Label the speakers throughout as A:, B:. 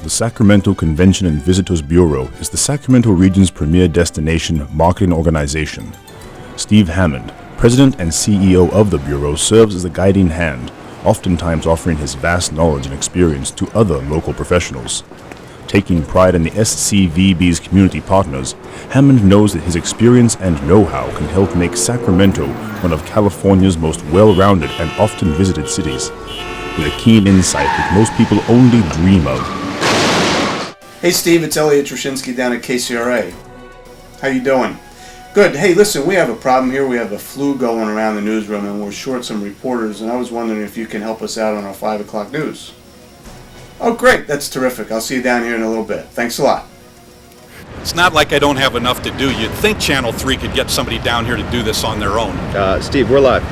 A: The Sacramento Convention and Visitors Bureau is the Sacramento region's premier destination marketing organization. Steve Hammond, president and CEO of the Bureau, serves as a guiding hand, oftentimes offering his vast knowledge and experience to other local professionals. Taking pride in the SCVB's community partners, Hammond knows that his experience and know-how can help make Sacramento one of California's most well-rounded and often visited cities, with a keen insight that most people only dream of.
B: Hey Steve, it's Elliot Trushinsky down at KCRA. How you doing? Good. Hey, listen, we have a problem here. We have a flu going around the newsroom and we're short some reporters, and I was wondering if you can help us out on our 5 o'clock news. Oh, great. That's terrific. I'll see you down here in a little bit. Thanks a lot.
C: It's not like I don't have enough to do. You'd think Channel 3 could get somebody down here to do this on their own.
D: Steve, we're live.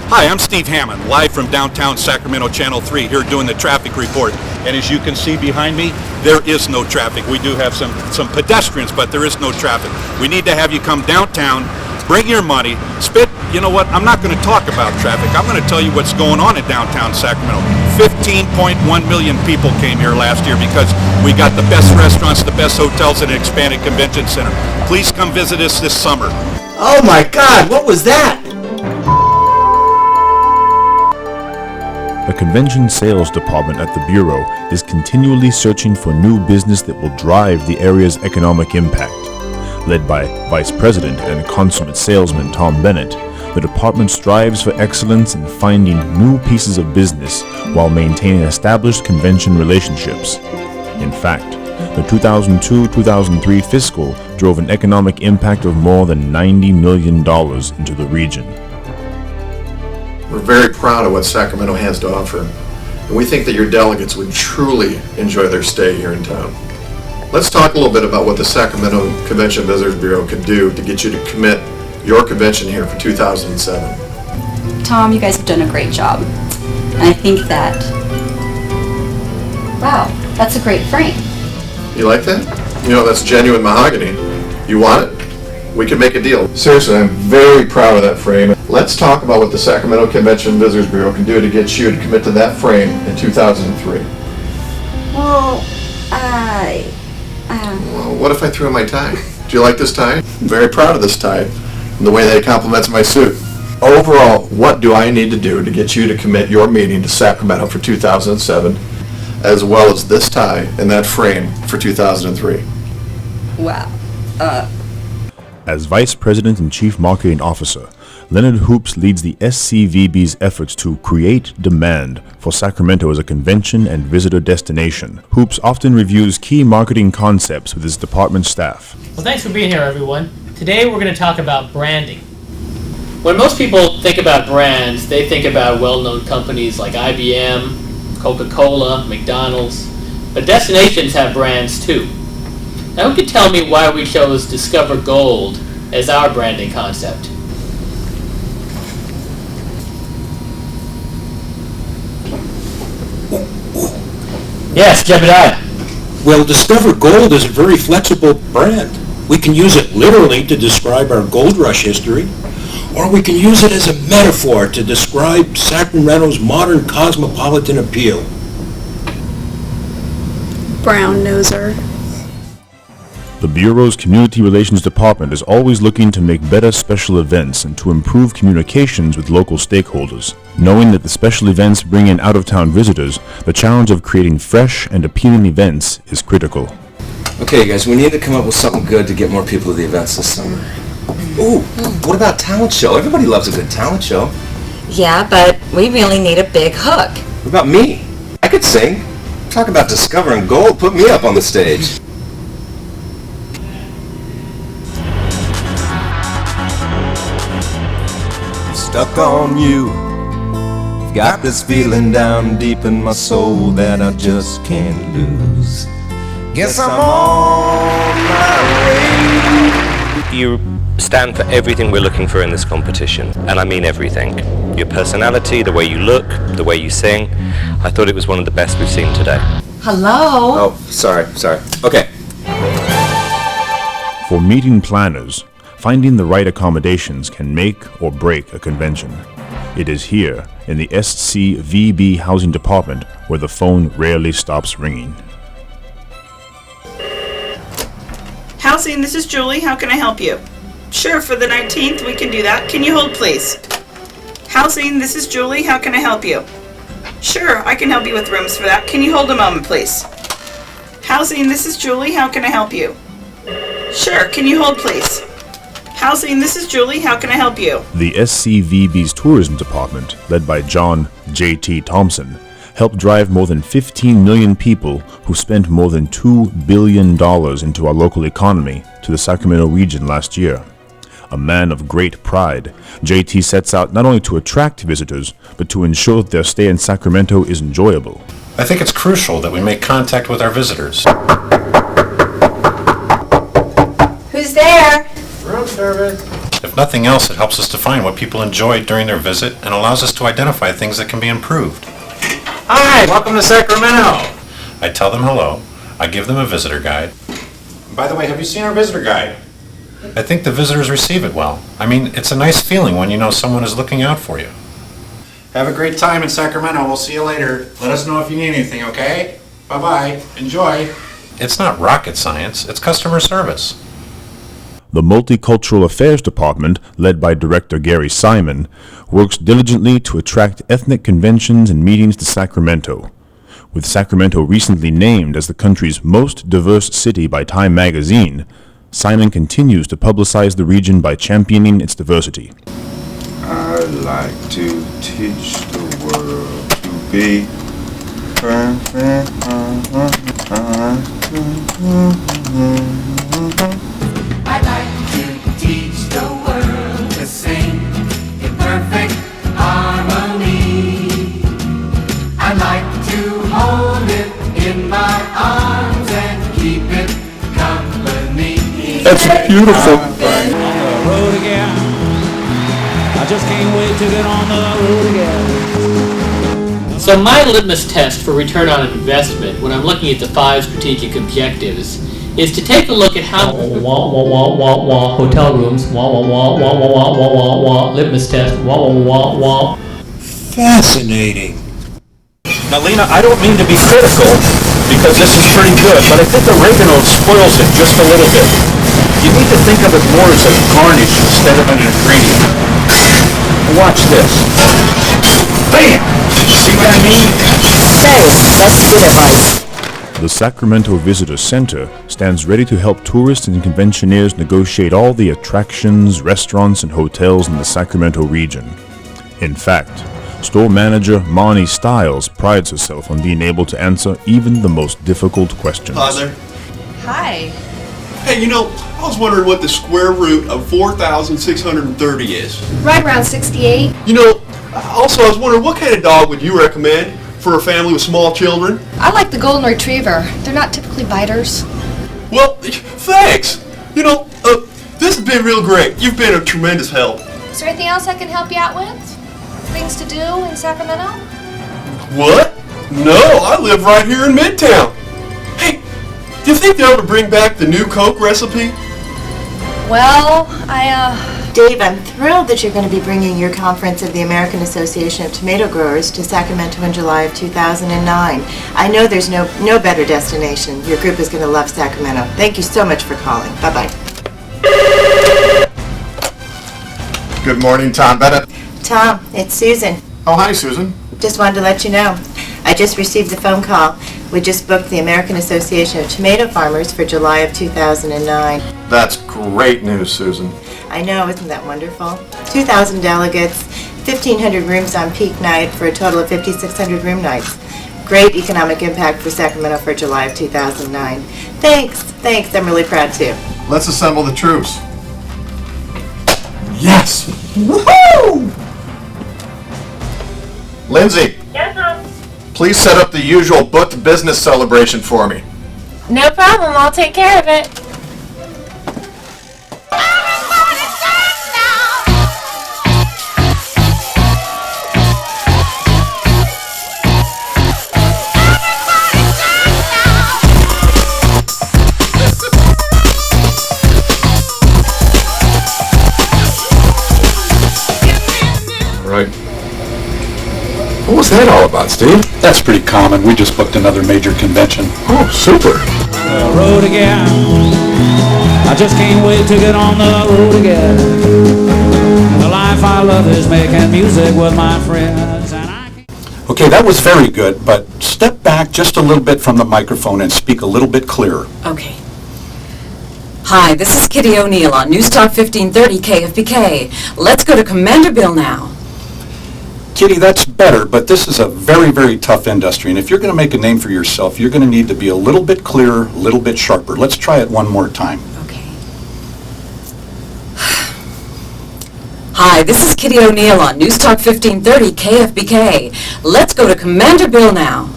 C: Hi, I'm Steve Hammond, live from downtown Sacramento, Channel 3, here doing the traffic report. And as you can see behind me, there is no traffic. We do have some pedestrians, but there is no traffic. We need to have you come downtown, bring your money, spit. You know what? I'm not going to talk about traffic. I'm going to tell you what's going on in downtown Sacramento. 15.1 million people came here last year because we got the best restaurants, the best hotels, and an expanded convention center. Please come visit us this summer.
E: Oh my God, what was that?
A: The convention sales department at the Bureau is continually searching for new business that will drive the area's economic impact. Led by Vice President and consummate salesman Tom Bennett, the department strives for excellence in finding new pieces of business while maintaining established convention relationships. In fact, the 2002-2003 fiscal drove an economic impact of more than $90 million into the region.
F: We're very proud of what Sacramento has to offer, and we think that your delegates would truly enjoy their stay here in town. Let's talk a little bit about what the Sacramento Convention Visitors Bureau could do to get you to commit your convention here for 2007.
G: Tom, you guys have done a great job. And I think that, wow, that's a great frame.
F: You like that? You know, that's genuine mahogany. You want it? We can make a deal. Seriously, I'm very proud of that frame. Let's talk about what the Sacramento Convention Visitors Bureau can do to get you to commit to that frame in 2003.
G: Well,
F: Well, what if I threw in my tie? Do you like this tie? I'm very proud of this tie and the way that it complements my suit. Overall, what do I need to do to get you to commit your meeting to Sacramento for 2007, as well as this tie and that frame for 2003?
G: wow.
A: As Vice President and Chief Marketing Officer, Leonard Hoops leads the SCVB's efforts to create demand for Sacramento as a convention and visitor destination. Hoops often reviews key marketing concepts with his department staff.
H: Well, thanks for being here, everyone. Today we're going to talk about branding. When most people think about brands, they think about well-known companies like IBM, Coca-Cola, McDonald's, but destinations have brands too. Now, who could tell me why we chose Discover Gold as our branding concept? Yes, Jebediah.
I: Well, Discover Gold is a very flexible brand. We can use it literally to describe our gold rush history, or we can use it as a metaphor to describe Sacramento's modern cosmopolitan appeal.
J: Brown noser.
A: The Bureau's Community Relations Department is always looking to make better special events and to improve communications with local stakeholders. Knowing that the special events bring in out-of-town visitors, the challenge of creating fresh and appealing events is critical.
E: Okay, guys, we need to come up with something good to get more people to the events this summer. Ooh, what about talent show? Everybody loves a good talent show.
K: Yeah, but we really need a big hook.
E: What about me? I could sing. Talk about discovering gold. Put me up on the stage.
L: Stuck on you. Got this feeling down deep in my soul that I just can't lose. Guess I'm on my way.
M: You stand for everything we're looking for in this competition, and I mean everything. Your personality, the way you look, the way you sing. I thought it was one of the best we've seen today.
K: Hello?
E: Oh, sorry. Okay.
A: For meeting planners, finding the right accommodations can make or break a convention. It is here, in the SCVB Housing Department, where the phone rarely stops ringing.
D: Housing, this is Julie. How can I help you? Sure, for the 19th, we can do that. Can you hold, please? Housing, this is Julie. How can I help you? Sure, I can help you with rooms for that. Can you hold a moment, please? Housing, this is Julie. How can I help you? Sure, can you hold, please? Housing, this is Julie. How can I help you?
A: The SCVB's tourism department, led by John J.T. Thompson, helped drive more than 15 million people who spent more than $2 billion into our local economy to the Sacramento region last year. A man of great pride, JT sets out not only to attract visitors, but to ensure that their stay in Sacramento is enjoyable.
N: I think it's crucial that we make contact with our visitors.
K: Who's there?
N: Room service. If nothing else, it helps us define what people enjoyed during their visit and allows us to identify things that can be improved. Hi, welcome to Sacramento. I tell them hello. I give them a visitor guide. By the way, have you seen our visitor guide? I think the visitors receive it well. I mean, it's a nice feeling when you know someone is looking out for you. Have a great time in Sacramento. We'll see you later. Let us know if you need anything, okay? Bye-bye. Enjoy. It's not rocket science. It's customer service.
A: The Multicultural Affairs Department, led by Director Gary Simon, works diligently to attract ethnic conventions and meetings to Sacramento. With Sacramento recently named as the country's most diverse city by Time magazine, Simon continues to publicize the region by championing its diversity.
O: I'd like to teach the world to be perfect.
P: I'd like to teach the world to sing in perfect harmony. I'd like to hold it in my arms and keep it company.
A: That's beautiful.
P: On the road again. I just can't wait to get on the road again.
H: So my litmus test for return on investment when I'm looking at the 5 strategic objectives is to take a look at how hotel rooms, litmus test,
I: Fascinating.
C: Now, Lena, I don't mean to be critical, because this is pretty good, but I think oregano spoils it just a little bit. You need to think of it more as a garnish instead of an ingredient. Watch this. Bam! See what I mean?
K: Say, that's good advice.
A: The Sacramento Visitor Center stands ready to help tourists and conventioneers negotiate all the attractions, restaurants, and hotels in the Sacramento region. In fact, store manager Marnie Stiles prides herself on being able to answer even the most difficult questions.
Q: Hi there.
K: Hi.
Q: Hey, I was wondering what the square root of 4,630 is.
J: Right around 68.
Q: Also, I was wondering what kind of dog would you recommend for a family with small children?
J: I like the Golden Retriever. They're not typically biters.
Q: Well, thanks. This has been real great. You've been a tremendous help.
J: Is there anything else I can help you out with? Things to do in Sacramento?
Q: What? No, I live right here in Midtown. Hey, do you think they'll ever bring back the new Coke recipe?
J: Well,
K: Dave, I'm thrilled that you're going to be bringing your conference of the American Association of Tomato Growers to Sacramento in July of 2009. I know there's no better destination. Your group is going to love Sacramento. Thank you so much for calling. Bye-bye.
F: Good morning, Tom Bennett.
K: Tom, it's Susan.
F: Oh, hi, Susan.
K: Just wanted to let you know. I just received the phone call. We just booked the American Association of Tomato Farmers for July of 2009.
F: That's great news, Susan.
K: I know, isn't that wonderful? 2,000 delegates, 1,500 rooms on peak night for a total of 5,600 room nights. Great economic impact for Sacramento for July of 2009. Thanks. I'm really proud too.
F: Let's assemble the troops. Yes!
K: Woohoo!
F: Lindsay.
K: Yes, Mom.
F: Please set up the usual booked business celebration for me.
K: No problem. I'll take care of it.
N: Right. What was that all about, Steve?
C: That's pretty common. We just booked another major convention.
N: Oh, super.
P: The road again. I
R: just can't wait to get on the road again. The life I love is making music with my friends.
S: Okay, that was very good, but step back just a little bit from the microphone and speak a little bit clearer.
T: Okay. Hi, this is Kitty O'Neill on News Talk 1530 KFBK. Let's go to Commander Bill now.
S: Kitty, that's better, but this is a very, very tough industry, and if you're going to make a name for yourself, you're going to need to be a little bit clearer, a little bit sharper. Let's try it one more time.
T: Hi, this is Kitty O'Neill on News Talk 1530 KFBK. Let's go to Commander Bill now.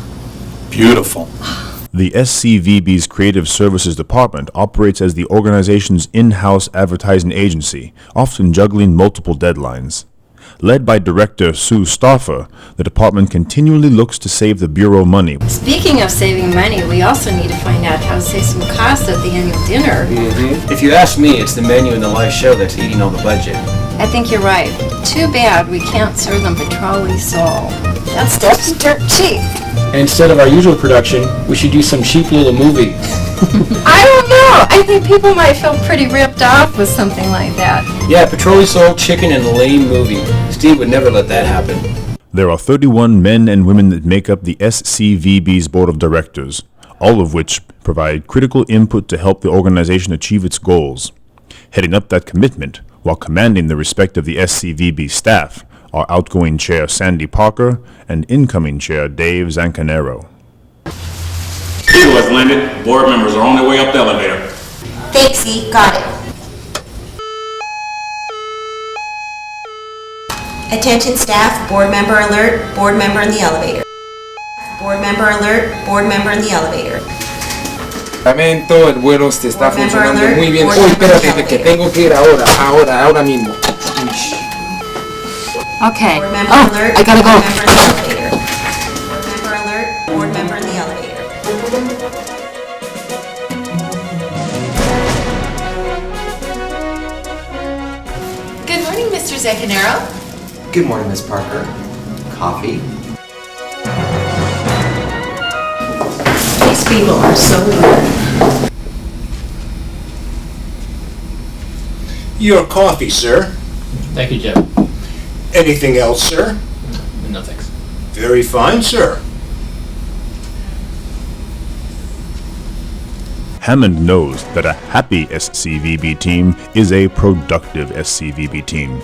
S: Beautiful.
A: The SCVB's Creative Services Department operates as the organization's in-house advertising agency, often juggling multiple deadlines. Led by Director Sue Stauffer, the department continually looks to save the Bureau money.
U: Speaking of saving money, we also need to find out how to save some costs at the annual dinner.
E: If you ask me, it's the menu and the live show that's eating all the budget.
U: I think you're right. Too bad we can't serve them petroleum salt. That stuff's dirt cheap.
V: Instead of our usual production, we should do some cheap little movie.
U: I don't know. I think people might feel pretty ripped off with something like that.
E: Yeah, petroleum salt, chicken, and lame movie. Steve would never let that happen.
A: There are 31 men and women that make up the SCVB's board of directors, all of which provide critical input to help the organization achieve its goals. Heading up that commitment, while commanding the respect of the SCVB staff, are outgoing Chair Sandy Parker and incoming Chair Dave Zancanero.
C: People is limited. Board members are on their way up the elevator.
K: Thanks, E. Got it. Attention staff, board member alert, board member in the elevator. Board member alert, board member in the elevator.
V: Lamento, el vuelo se está
K: Board member
V: funcionando
K: alert,
V: muy bien.
K: board
V: Uy,
K: member in the
V: espérate, que
K: elevator.
V: tengo que ir ahora mismo.
U: Okay.
K: Board member
U: Oh,
K: alert,
U: I gotta go.
K: board member in the elevator. Board member alert, board member in the elevator.
J: Good morning, Mr. Zancanero.
E: Good morning, Miss Parker. Coffee?
U: These people are so weird.
I: Your coffee, sir.
H: Thank you, Jeff.
I: Anything else, sir?
H: No thanks.
I: Very fine, sir.
A: Hammond knows that a happy SCVB team is a productive SCVB team.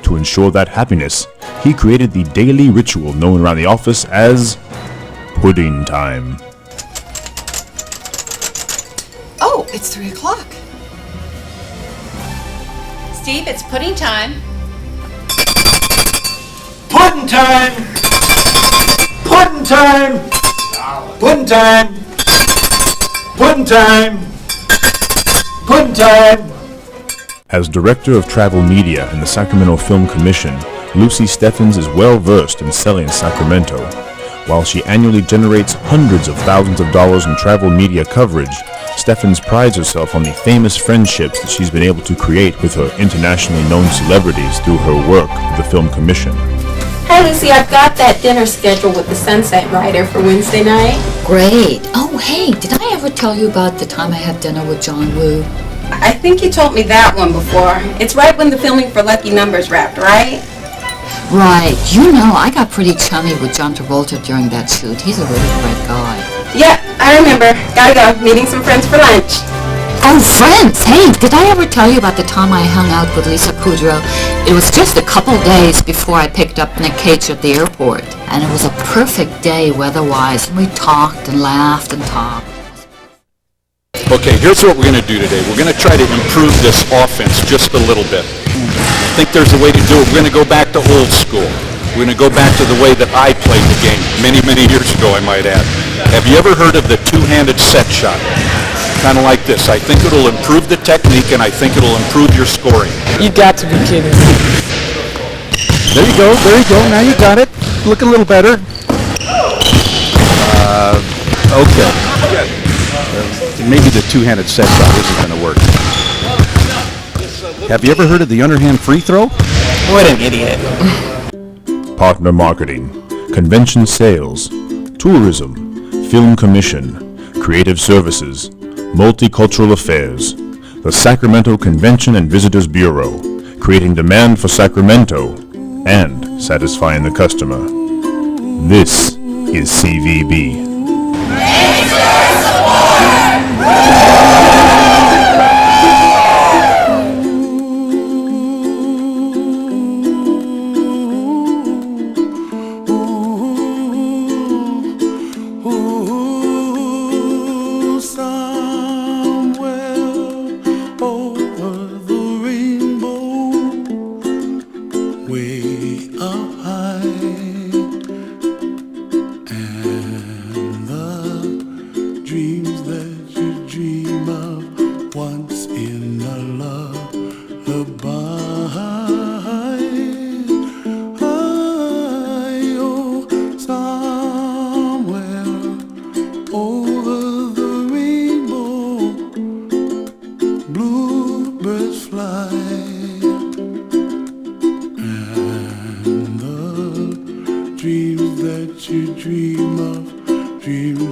A: To ensure that happiness, he created the daily ritual known around the office as pudding time.
J: Oh, it's 3 o'clock. Steve, it's pudding time.
I: Pudding time! Pudding time! Pudding time! Pudding time! Pudding time!
A: As Director of Travel Media in the Sacramento Film Commission, Lucy Steffens is well versed in selling Sacramento. While she annually generates hundreds of thousands of dollars in travel media coverage, Steffens prides herself on the famous friendships that she's been able to create with her internationally known celebrities through her work with the Film Commission.
U: Hi, Lucy. I've got that dinner scheduled with the Sunset Rider for Wednesday night.
W: Great. Oh, hey, did I ever tell you about the time I had dinner with John Woo?
U: I think you told me that one before. It's right when the filming for Lucky Numbers wrapped, right?
W: Right. You know, I got pretty chummy with John Travolta during that shoot. He's a really great guy.
U: Yeah, I remember. Gotta go. Meeting some friends for lunch.
W: Oh, friends! Hey, did I ever tell you about the time I hung out with Lisa Kudrow? It was just a couple days before I picked up Nick Cage at the airport. And it was a perfect day weather-wise. And we talked and laughed and talked.
C: Okay, here's what we're going to do today. We're going to try to improve this offense just a little bit. I think there's a way to do it. We're going to go back to old school. We're going to go back to the way that I played the game many, many years ago, I might add. Have you ever heard of the two-handed set shot? Kind of like this. I think it'll improve the technique, and I think it'll improve your scoring.
V: You got to be kidding.
X: There you go, now you got it. Look a little better. Okay. Maybe the two-handed set shot isn't going to work. Have you ever heard of the underhand free throw?
V: What an idiot.
A: Partner marketing, convention sales, tourism, film commission, creative services, multicultural affairs. The Sacramento Convention and Visitors Bureau, creating demand for Sacramento and satisfying the customer. This is CVB.
P: Dreams that you dream of, dreams